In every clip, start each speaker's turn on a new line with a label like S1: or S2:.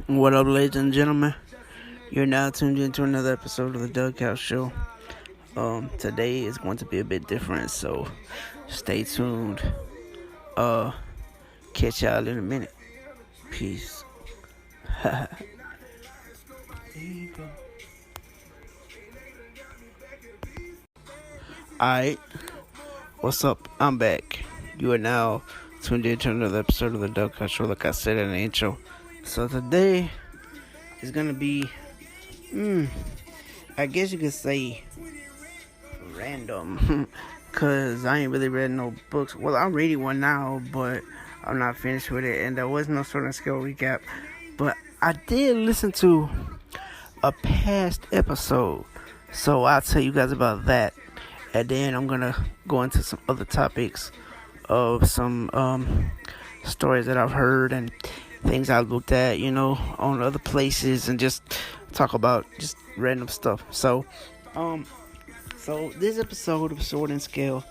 S1: What up, ladies and gentlemen? You're now tuned into another episode of the Doug House Show. Today is going to be a bit different, so stay tuned. Uh, Catch y'all in a minute. Peace. Alright, what's up? I'm back. You are now tuned into another episode of the Doug House Show, like I said in the intro. So today is gonna be, I guess you could say random. Cause I ain't really read no books. Well, I'm reading one now, but I'm not finished with it, and there was no Sword and Scale recap. But I did listen to a past episode, so I'll tell you guys about that, and then I'm gonna go into some other topics of some stories that I've heard and things I looked at, on other places, and just talk about just random stuff. So this episode of Sword and Scale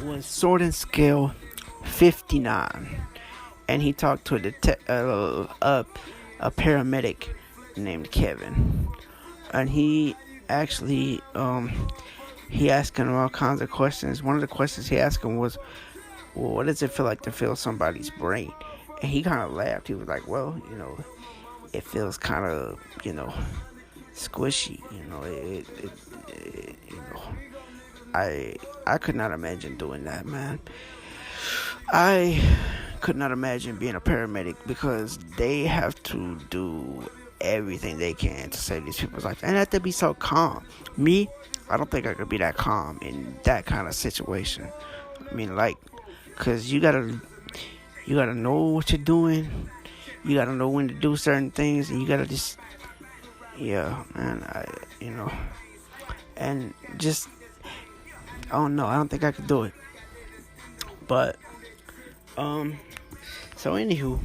S1: was Sword and Scale 59, and he talked to a paramedic named Kevin, and he actually he asked him all kinds of questions. One of the questions he asked him was, "Well, what does it feel like to feel somebody's brain?" And he kind of laughed. He was like, "Well, it feels kind of, squishy. I could not imagine doing that, man. I could not imagine being a paramedic because they have to do everything they can to save these people's lives, and they have to be so calm. Me, I don't think I could be that calm in that kind of situation. I mean, cause you gotta know what you're doing. You gotta know when to do certain things, and you gotta just, yeah, man. And just, I don't know. I don't think I could do it. But, so anywho,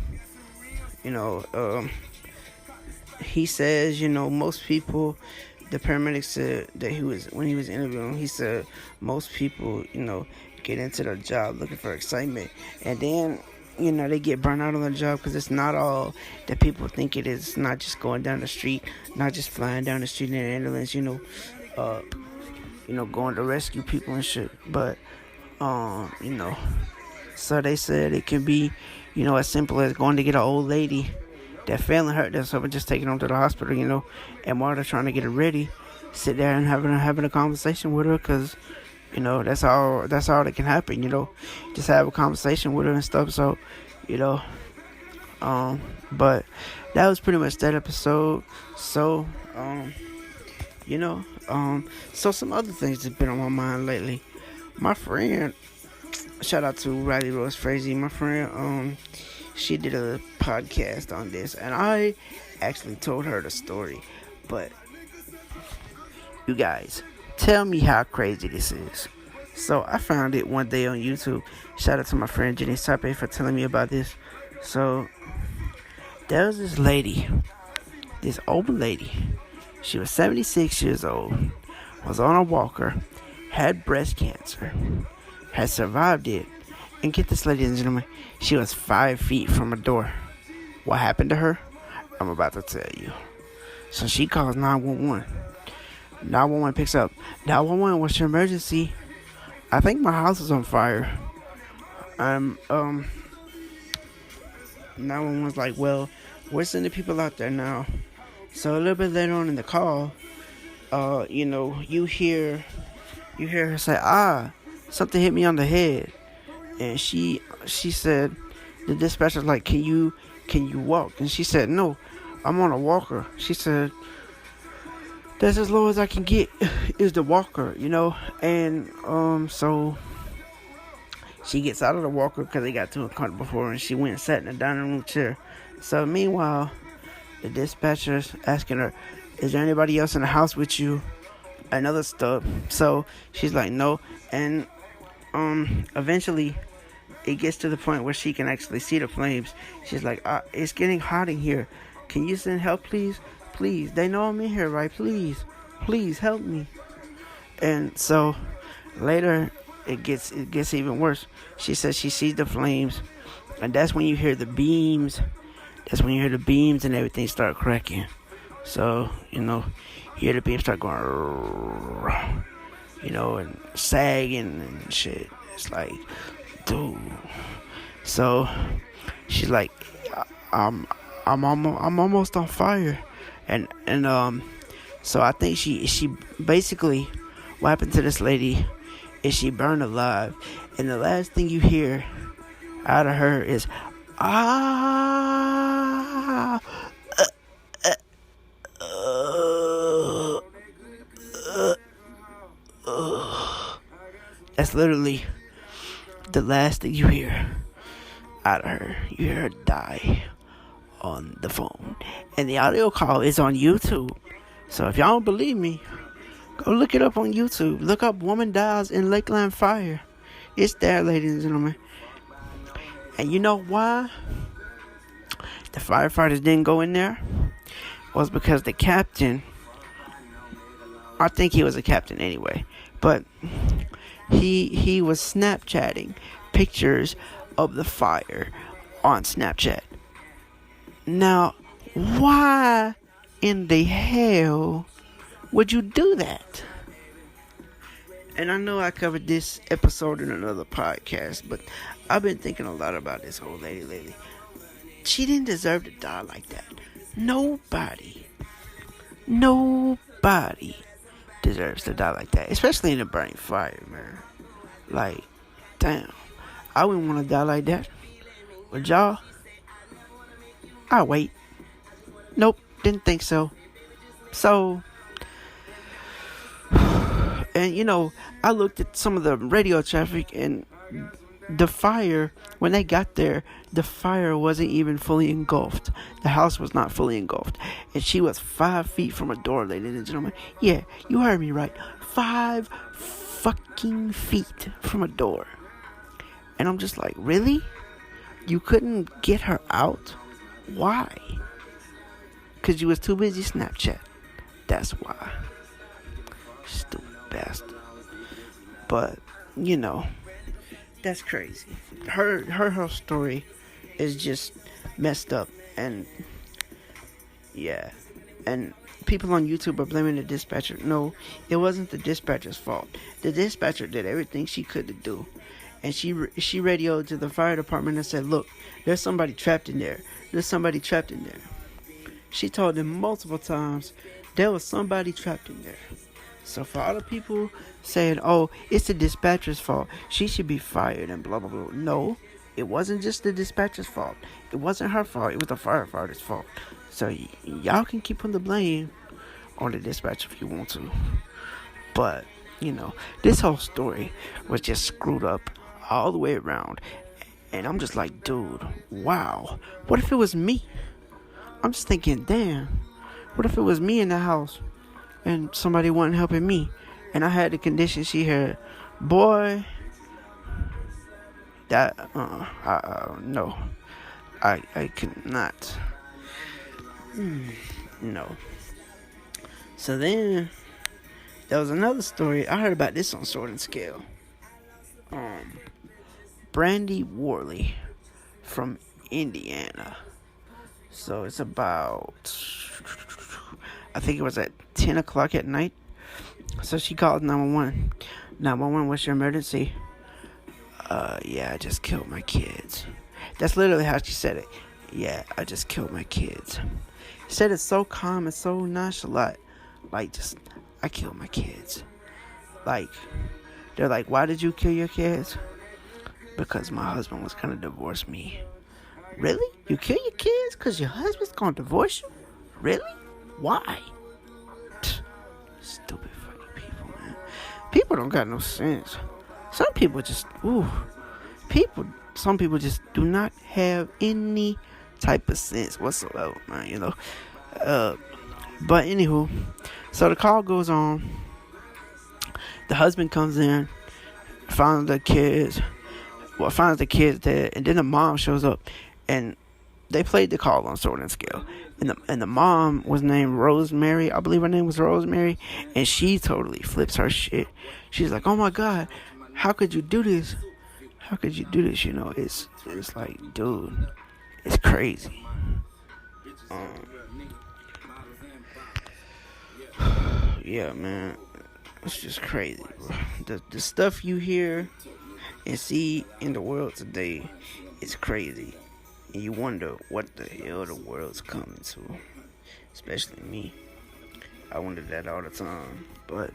S1: he says, most people, the paramedic said that when he was interviewing, he said most people, get into their job looking for excitement, and then, they get burned out on the job because it's not all that people think it is. It's not just going down the street, not just flying down the street in an ambulance, going to rescue people and shit. But, so they said it can be, as simple as going to get an old lady that fell and hurt themselves and just taking them to the hospital, and while they're trying to get her ready, sit there and having a conversation with her, because, that's all that can happen, just have a conversation with her and stuff. So, but that was pretty much that episode. So, so some other things that's been on my mind lately. My friend, shout out to Riley Rose Frazee, my friend, she did a podcast on this, and I actually told her the story. But you guys, tell me how crazy this is. So I found it one day on YouTube. Shout out to my friend Jenny Sape for telling me about this. So there was this lady, this old lady. She was 76 years old, was on a walker, had breast cancer, had survived it, and get this, ladies and gentlemen, she was 5 feet from a door. What happened to her? I'm about to tell you. So she calls 911. 911 picks up. 911, what's your emergency? I think my house is on fire. 911's like, well, we're sending people out there now. So a little bit later on in the call, you hear her say, something hit me on the head. And she said, the dispatcher's like, can you walk? And she said, no, I'm on a walker. She said, that's as low as I can get is the walker, and so she gets out of the walker because they got too uncomfortable for her, and she went and sat in the dining room chair. So meanwhile, the dispatcher's asking her, is there anybody else in the house with you? And other stuff. So she's like, no. And eventually it gets to the point where she can actually see the flames. She's like, it's getting hot in here. Can you send help, please? Please. They know I'm in here, right? Please help me. And so later it gets even worse. She says she sees the flames, and that's when you hear the beams That's when you hear the beams and everything start cracking. So, you hear the beams start going, and sagging and shit. It's like, dude. So, she's like, I'm almost on fire. And so I think she basically, what happened to this lady is she burned alive. And the last thing you hear out of her is, ah, that's literally the last thing you hear out of her. You hear her die on the phone. And the audio call is on YouTube. So if y'all don't believe me, go look it up on YouTube. Look up Woman Dies in Lakeland Fire. It's there, ladies and gentlemen. And you know why the firefighters didn't go in there? Was because the captain, I think he was a captain anyway, but he was Snapchatting pictures of the fire on Snapchat. Now, why in the hell would you do that? And I know I covered this episode in another podcast, but I've been thinking a lot about this old lady lately. She didn't deserve to die like that. Nobody deserves to die like that, especially in a burning fire, man. Like, damn, I wouldn't want to die like that. Would y'all? I'll wait. Nope, didn't think so. So, and I looked at some of the radio traffic, and the fire, when they got there, the fire wasn't even fully engulfed. The house was not fully engulfed. And she was 5 feet from a door, ladies and gentlemen. Yeah, you heard me right. 5 fucking feet from a door. And I'm just like, really? You couldn't get her out? Why? Because you was too busy Snapchat. That's why. Stupid bastard. But, that's crazy. Her whole story is just messed up. And, yeah. And people on YouTube are blaming the dispatcher. No, it wasn't the dispatcher's fault. The dispatcher did everything she could to do. And she radioed to the fire department and said, look, there's somebody trapped in there. There's somebody trapped in there. She told them multiple times there was somebody trapped in there. So for all the people saying, oh, it's the dispatcher's fault, she should be fired and blah, blah, blah. No, it wasn't just the dispatcher's fault. It wasn't her fault. It was the firefighter's fault. So y'all can keep putting the blame on the dispatcher if you want to. But, this whole story was just screwed up all the way around. And I'm just like, dude, wow. What if it was me? I'm just thinking, damn. What if it was me in the house and somebody wasn't helping me? And I had the condition she had. Boy, that, no. I could not. No. So then, there was another story. I heard about this on Sword and Scale. Brandy Worley from Indiana. So it's about, I think it was at 10 o'clock at night. So she called 911. 911, what's your emergency? Yeah, I just killed my kids. That's literally how she said it. Yeah, I just killed my kids. She said it so calm and so nonchalant. Like, I killed my kids. Like, they're like, why did you kill your kids? Because my husband was gonna divorce me. Really? You kill your kids because your husband's gonna divorce you? Really? Why? Stupid fucking people, man. People don't got no sense. Some people just, some people just do not have any type of sense whatsoever, man, But anywho, so the call goes on. The husband comes in, finds the kids dead, and then the mom shows up, and they played the call on Sword and Scale, and the mom was named Rosemary. I believe her name was Rosemary, and she totally flips her shit. She's like, oh my God, how could you do this? How could you do this? It's like, dude, it's crazy. Um, yeah, man, it's just crazy, bro. The stuff you hear and see in the world today is crazy, and you wonder what the hell the world's coming to. Especially me, I wonder that all the time. But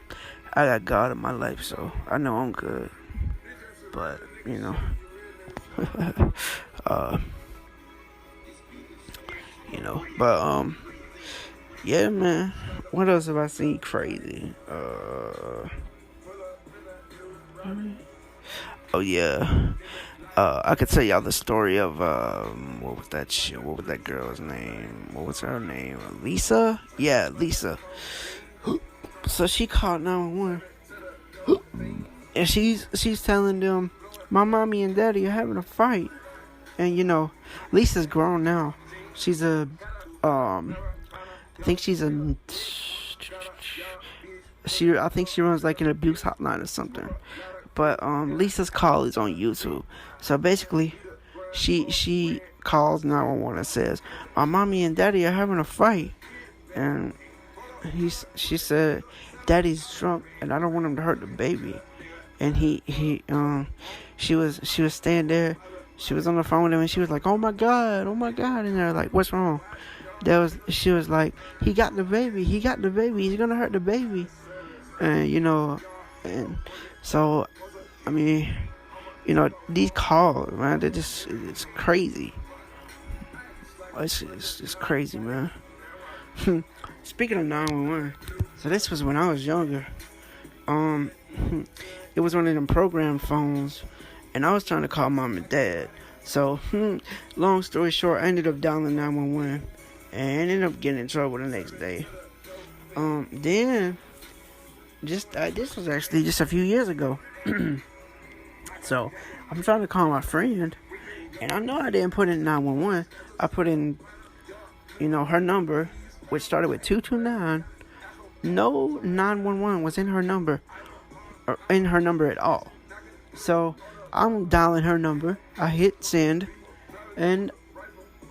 S1: I got God in my life, so I know I'm good. But uh, yeah, man. What else have I seen crazy? Oh yeah. I could tell y'all the story of what was that shit? What was that girl's name? What was her name? Lisa? Yeah, Lisa. So she called 911, and she's telling them, my mommy and daddy are having a fight, and Lisa's grown now. She's a I think she's a I think she runs like an abuse hotline or something. But Lisa's call is on YouTube. So basically, she calls 911 and says, "My mommy and daddy are having a fight," and she said, "Daddy's drunk, and I don't want him to hurt the baby." And she was staying there. She was on the phone with him, and she was like, "Oh my god, oh my god!" And they're like, "What's wrong?" She was like, "He got the baby. He got the baby. He's gonna hurt the baby." And and so I mean, these calls, man, it's crazy. It's just crazy, man. Speaking of 911, so this was when I was younger. Um, it was one of them program phones, and I was trying to call mom and dad. So, long story short, I ended up dialing 911, and ended up getting in trouble the next day. Then, this was actually just a few years ago. So, I'm trying to call my friend, and I know I didn't put in 911. I put in, her number, which started with 229. No 911 was in her number, or in her number at all. So, I'm dialing her number. I hit send, and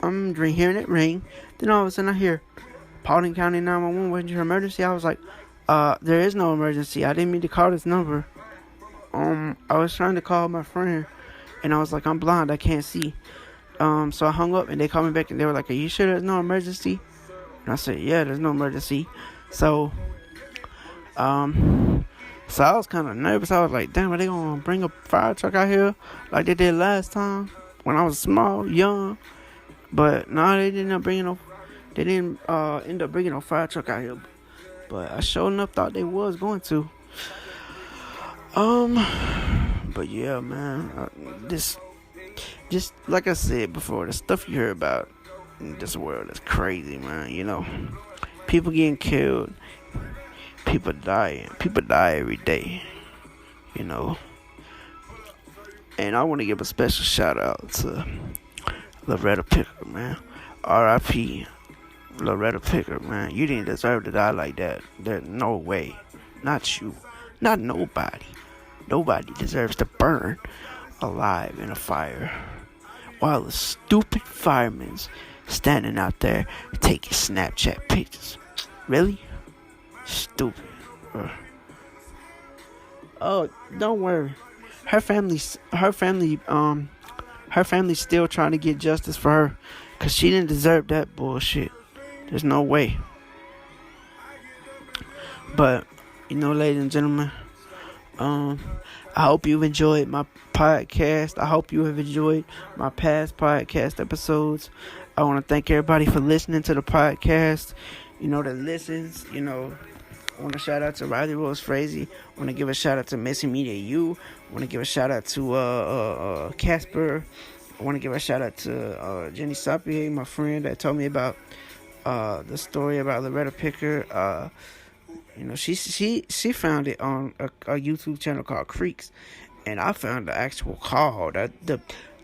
S1: I'm hearing it ring. Then all of a sudden, I hear Paulding County 911. What's your emergency? I was like, there is no emergency. I didn't mean to call this number. I was trying to call my friend, and I was like, I'm blind, I can't see. So I hung up, and they called me back, and they were like, are you sure there's no emergency? And I said, yeah, there's no emergency. So I was kind of nervous. I was like, damn, are they gonna bring a fire truck out here like they did last time when I was small, young? But no, they didn't end up bringing no fire truck out here. But I sure enough thought they was going to. But yeah, man, just like I said before, the stuff you hear about in this world is crazy, man. People getting killed, people dying, people die every day, And I want to give a special shout out to Loretta Picker, man. R.I.P. Loretta Picker, man. You didn't deserve to die like that. There's no way. Not you. Not nobody. Nobody deserves to burn alive in a fire while the stupid firemen's standing out there taking Snapchat pictures. Really? Stupid. Oh, don't worry. Her family's still trying to get justice for her, cause she didn't deserve that bullshit. There's no way. But ladies and gentlemen, I hope you've enjoyed my podcast. I hope you have enjoyed my past podcast episodes. I want to thank everybody for listening to the podcast. That listens. I want to shout out to Riley Rose Frazee. I want to give a shout out to Missy Media U. I want to give a shout out to Casper. I want to give a shout out to Jenny Sapier, my friend that told me about the story about Loretta Picker. She found it on a YouTube channel called Creeks, and I found the actual call, the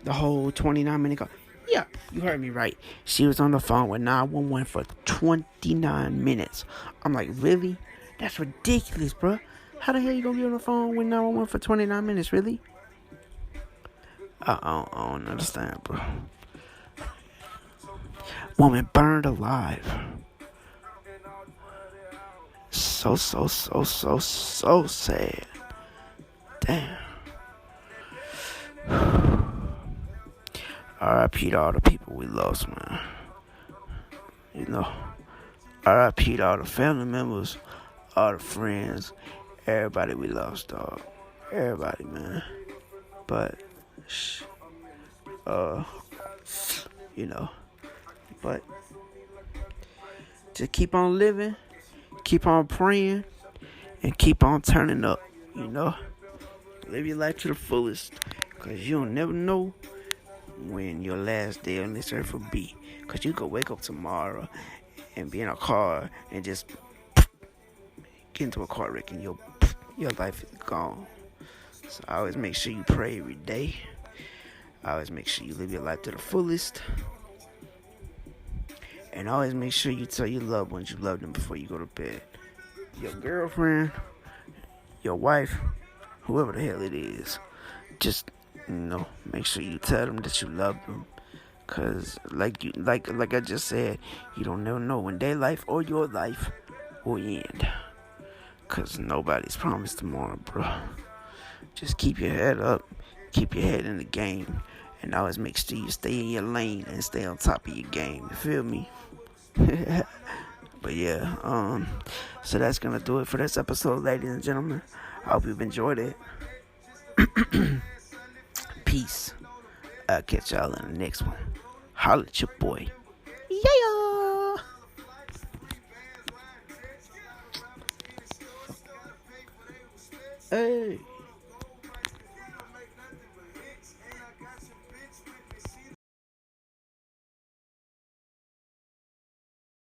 S1: whole 29-minute call. Yeah, you heard me right. She was on the phone with 911 for 29 minutes. I'm like, really? That's ridiculous, bro. How the hell you gonna be on the phone with 911 for 29 minutes, really? I don't understand, bro. woman burned alive. So sad. Damn. R.I.P. to all the people we lost, man. You know, R.I.P. to all the family members, all the friends, everybody we lost, dog. Everybody, man. But, you know, but just keep on living, keep on praying, and keep on turning up, you know. Live your life to the fullest, because you don't never know when your last day on this earth will be. Because you could wake up tomorrow and be in a car and just get into a car wreck and your life is gone. So I always make sure you pray every day. I always make sure you live your life to the fullest. And always make sure you tell your loved ones you love them before you go to bed. Your girlfriend, your wife, whoever the hell it is, just, make sure you tell them that you love them. Cause like I just said, you don't never know when their life or your life will end. Cause nobody's promised tomorrow, bro. Just keep your head up, keep your head in the game, and always make sure you stay in your lane and stay on top of your game. You feel me? But yeah, so that's gonna do it for this episode, ladies and gentlemen. I hope you've enjoyed it. Peace. I'll catch y'all in the next one. Holla at your boy. Yeah. Hey.